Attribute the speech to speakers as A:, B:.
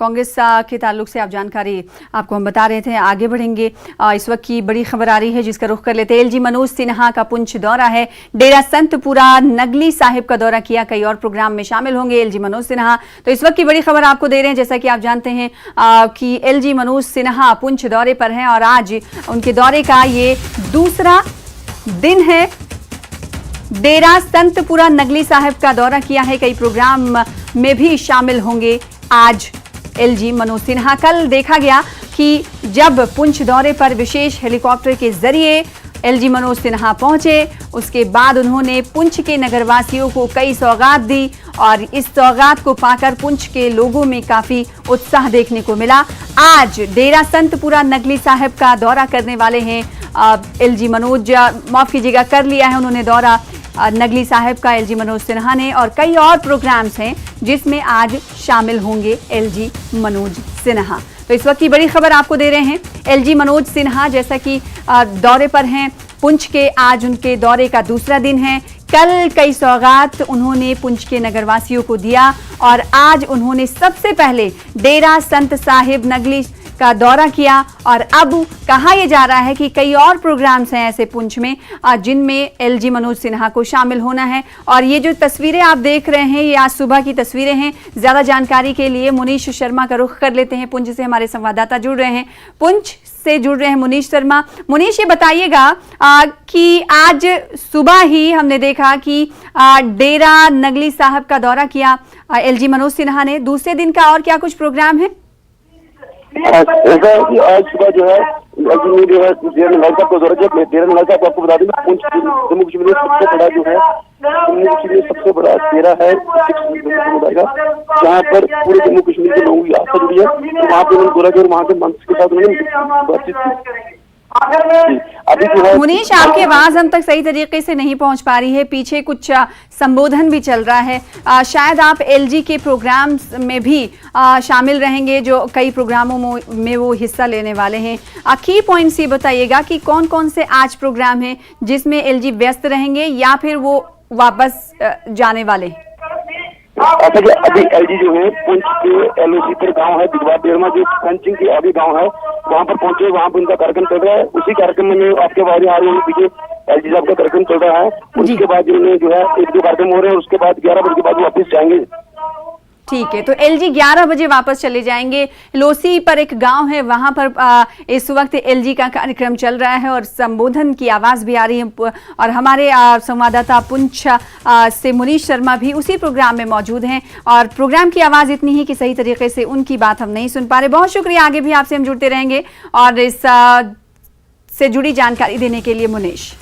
A: कांग्रेस के ताल्लुक से आप जानकारी आपको हम बता रहे थे, आगे बढ़ेंगे। इस वक्त की बड़ी खबर आ रही है जिसका रुख कर लेते हैं। एलजी मनोज सिन्हा का पुंछ दौरा है, डेरा संतपुरा नगली साहिब का दौरा किया, कई और प्रोग्राम में शामिल होंगे एलजी मनोज सिन्हा। तो इस वक्त की बड़ी खबर आपको दे रहे हैं, जैसा कि आप जानते हैं कि एलजी मनोज सिन्हा पुंछ दौरे पर हैं और आज उनके दौरे का ये दूसरा दिन है। डेरा संतपुरा नगली साहिब का दौरा किया है, कई प्रोग्राम में भी शामिल होंगे आज एलजी मनोज सिन्हा। कल देखा गया कि जब पुंछ दौरे पर विशेष हेलीकॉप्टर के जरिए एलजी मनोज सिन्हा पहुंचे, उसके बाद उन्होंने पुंछ के नगरवासियों को कई सौगात दी और इस सौगात को पाकर पुंछ के लोगों में काफी उत्साह देखने को मिला। आज डेरा संतपुरा नगली साहिब का दौरा करने वाले हैं एलजी मनोज, माफ कीजिएगा, कर लिया है उन्होंने दौरा नगली साहिब का एलजी मनोज सिन्हा ने, और कई और प्रोग्राम्स हैं जिसमें आज शामिल होंगे एलजी मनोज सिन्हा। तो इस वक्त की बड़ी खबर आपको दे रहे हैं, एलजी मनोज सिन्हा जैसा कि दौरे पर हैं पुंछ के, आज उनके दौरे का दूसरा दिन है। कल कई सौगात उन्होंने पुंछ के नगरवासियों को दिया और आज उन्होंने सबसे पहले डेरा संत साहिब नगली का दौरा किया और अब कहा यह जा रहा है कि कई और प्रोग्राम्स हैं ऐसे पुंछ में जिनमें एलजी मनोज सिन्हा को शामिल होना है। और ये जो तस्वीरें आप देख रहे हैं ये आज सुबह की तस्वीरें हैं। ज्यादा जानकारी के लिए मुनीश शर्मा का रुख कर लेते हैं, पुंछ से हमारे संवाददाता जुड़ रहे हैं। पुंछ से जुड़ रहे हैं मुनीश शर्मा। मुनीश, ये बताइएगा कि आज सुबह ही हमने देखा कि डेरा नगली साहब का दौरा किया एलजी मनोज सिन्हा ने, दूसरे दिन का और क्या कुछ प्रोग्राम है?
B: ऐसा है कि आज सुबह जो है डेरा नगल साहब का दौरा किया। डेरा नगल साहब आपको बता दें पुंछ जम्मू कश्मीर में सबसे बड़ा जो है जम्मू कश्मीर में सबसे बड़ा डेरा है जहाँ पर पूरे जम्मू कश्मीर के लोगों की आस्था जुड़ी है। तो वहाँ पे उन्होंने दौरा किया और वहाँ के मंत्री के साथ उन्होंने बातचीत की।
A: मुनीश, आपकी आवाज हम तक सही तरीके से नहीं पहुंच पा रही है, पीछे कुछ संबोधन भी चल रहा है। शायद आप एलजी के प्रोग्राम्स में भी शामिल रहेंगे, जो कई प्रोग्रामों में वो हिस्सा लेने वाले हैं। की पॉइंट्स ये बताइएगा कि कौन कौन से आज प्रोग्राम हैं जिसमें एलजी व्यस्त रहेंगे या फिर वो वापस जाने वाले हैं?
B: अभी एलजी जो है पुंछ के एलओसी पर गांव है दिगवा डेरमा, जो पंचिंग के आगे गांव है, वहां पर पहुंचे। वहां पर उनका कार्यक्रम चल रहा है। उसी कार्यक्रम में आपके बाहर आ रही है पीछे एलजी साहब का कार्यक्रम चल रहा है। उसके बाद उन्हें जो है एक दो कार्यक्रम हो रहे हैं, उसके बाद 11 बजे के बाद वापस जाएंगे।
A: ठीक है, तो एलजी 11 बजे वापस चले जाएंगे। लोसी पर एक गांव है, वहां पर इस वक्त एलजी का कार्यक्रम चल रहा है और संबोधन की आवाज भी आ रही है। और हमारे संवाददाता पुंछ से मुनीश शर्मा भी उसी प्रोग्राम में मौजूद हैं और प्रोग्राम की आवाज इतनी ही कि सही तरीके से उनकी बात हम नहीं सुन पा रहे। बहुत शुक्रिया, आगे भी आपसे हम जुड़ते रहेंगे और इस से जुड़ी जानकारी देने के लिए मुनीश।